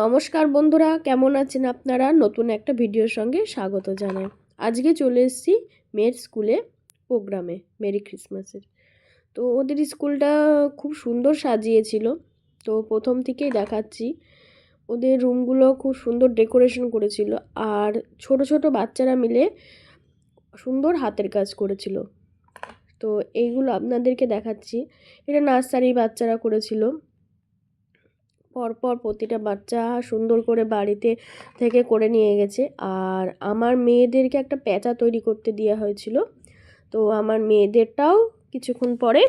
নমস্কার বন্ধুরা, কেমন আছেন আপনারা? নতুন একটা ভিডিওর সঙ্গে স্বাগত জানাই। আজকে চলে এসেছি মেয়ের স্কুলে প্রোগ্রামে, মেরি ক্রিসমাসের। তো ওদের স্কুলটা খুব সুন্দর সাজিয়েছিল। তো প্রথম থেকেই দেখাচ্ছি, ওদের রুমগুলো খুব সুন্দর ডেকোরেশন করেছিল। আর ছোট ছোট বাচ্চারা মিলে সুন্দর হাতের কাজ করেছিল। তো এইগুলো আপনাদেরকে দেখাচ্ছি। এটা নার্সারির বাচ্চারা করেছিল। পরপর প্রতিটা বাচ্চা সুন্দর করে বাড়িতে থেকে করে নিয়ে গেছে। আর আমার মেয়েদেরকে একটা প্যাঁচা তৈরি করতে দেওয়া হয়েছিল। তো আমার মেয়েদেরটাও কিছুক্ষণ পরে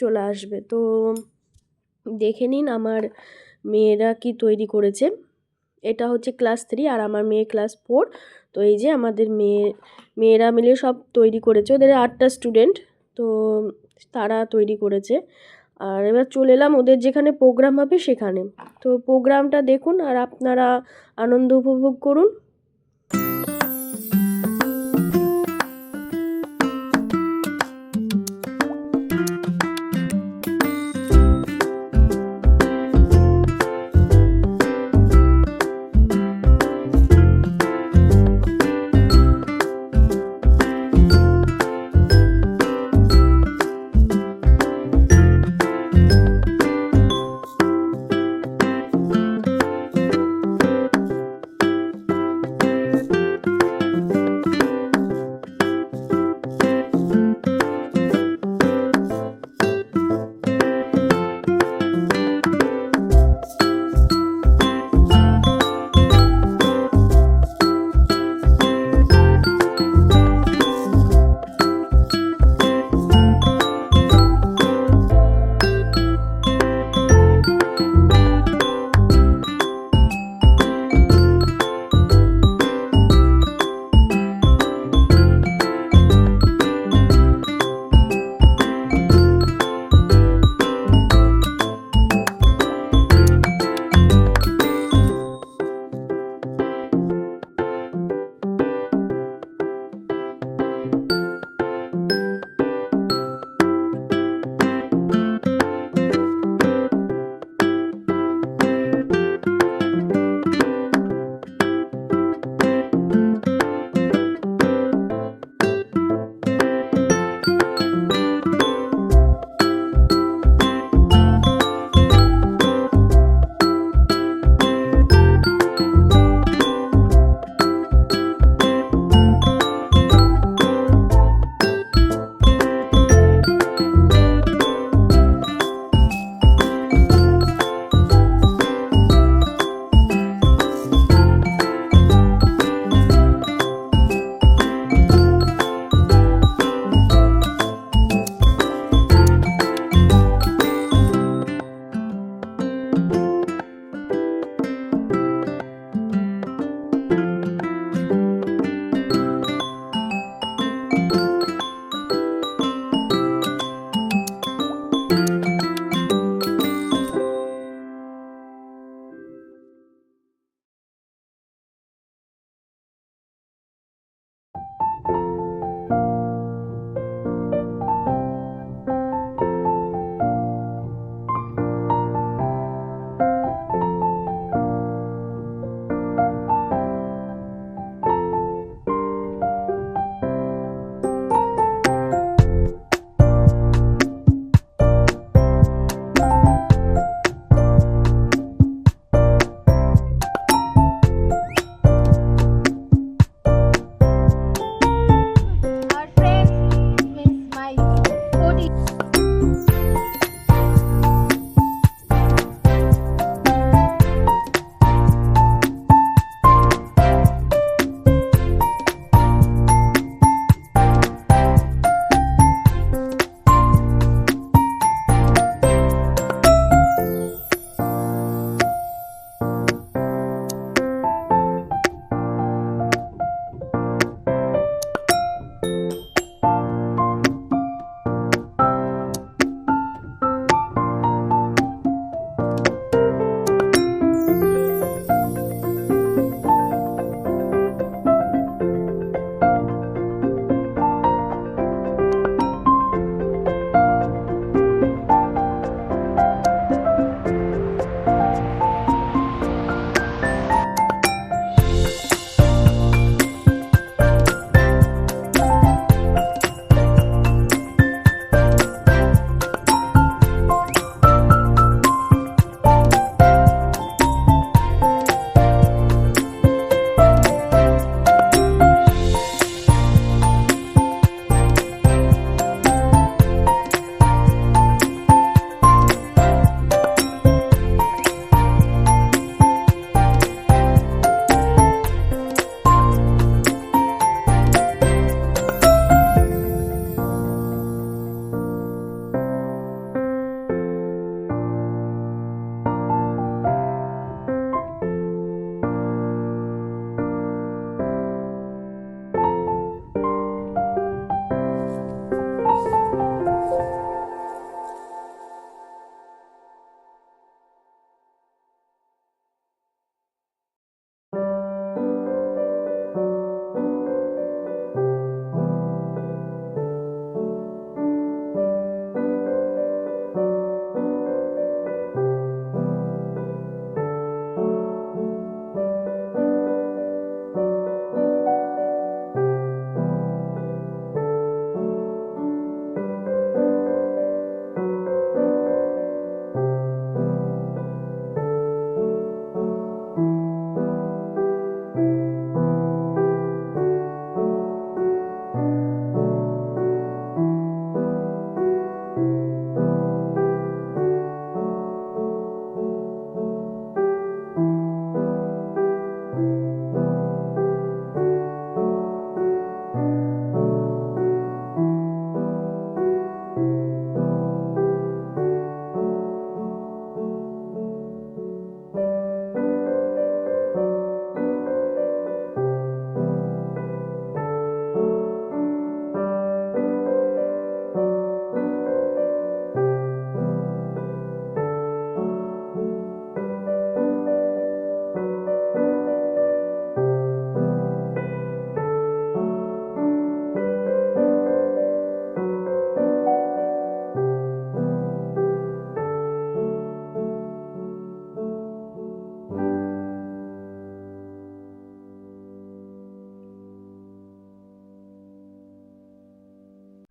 চলে আসবে। তো দেখে নিন আমার মেয়েরা কি তৈরি করেছে। এটা হচ্ছে ক্লাস 3 আর আমার মেয়ে ক্লাস 4। তো এই যে আমাদের মেয়েরা মিলে সব তৈরি করেছে। ওদের 8টা স্টুডেন্ট, তো তারা তৈরি করেছে। আর এবার চলে এলাম ওদের যেখানে প্রোগ্রাম হবে সেখানে। তো প্রোগ্রামটা দেখুন আর আপনারা আনন্দ উপভোগ করুন।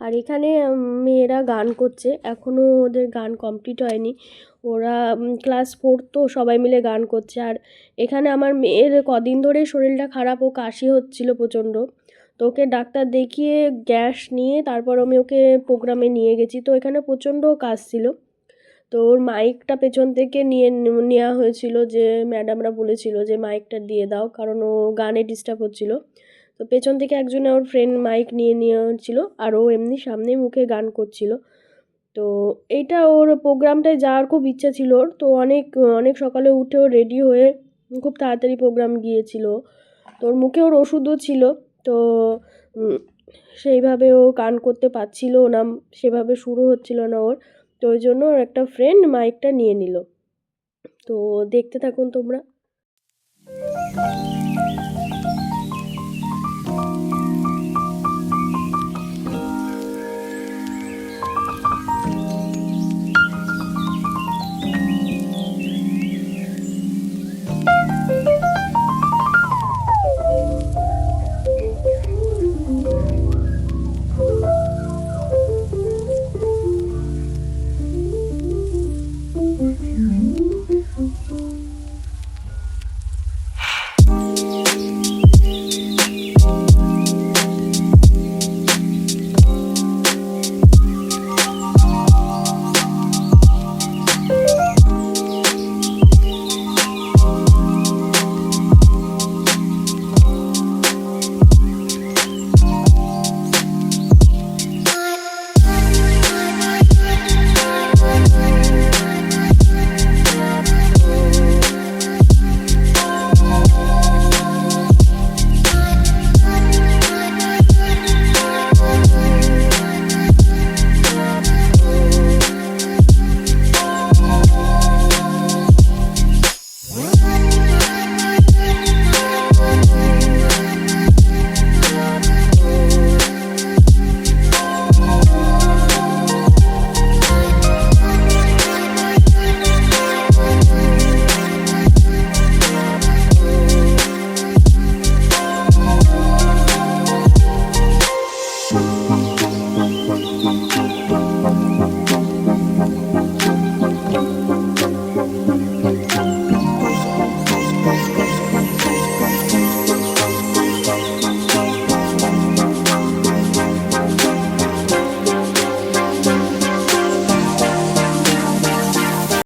আর এখানে মেয়েরা গান করছে, এখনও ওদের গান কমপ্লিট হয়নি। ওরা ক্লাস 4 তো সবাই মিলে গান করছে। আর এখানে আমার মেয়ের কদিন ধরে শরীরটা খারাপ, ও কাশি হচ্ছিল প্রচণ্ড। তো ওকে ডাক্তার দেখিয়ে গ্যাস নিয়ে তারপর আমি ওকে প্রোগ্রামে নিয়ে গেছি। তো এখানে প্রচণ্ড কাশছিল। তো ওর মাইকটা পেছন থেকে নেওয়া হয়েছিল, যে ম্যাডামরা বলেছিল যে মাইকটা দিয়ে দাও, কারণ ও গানে ডিস্টার্ব হচ্ছিল। তো পেছন থেকে একজনে ওর ফ্রেন্ড মাইক নিয়ে হচ্ছিল, আর ও এমনি সামনে মুখে গান করছিল। তো এইটা ওর প্রোগ্রামটায় যাওয়ার খুব ইচ্ছা ছিল ওর। তো অনেক অনেক সকালে উঠে ও রেডি হয়ে খুব তাড়াতাড়ি প্রোগ্রাম গিয়েছিল। তো ওর মুখে ওর ওষুধও ছিল। তো সেইভাবে ও গান করতে পারছিল না, সেভাবে শুরু হচ্ছিল না ওর। তো ওই জন্য ওর একটা ফ্রেন্ড মাইকটা নিয়ে নিল। তো দেখতে থাকুন তোমরা।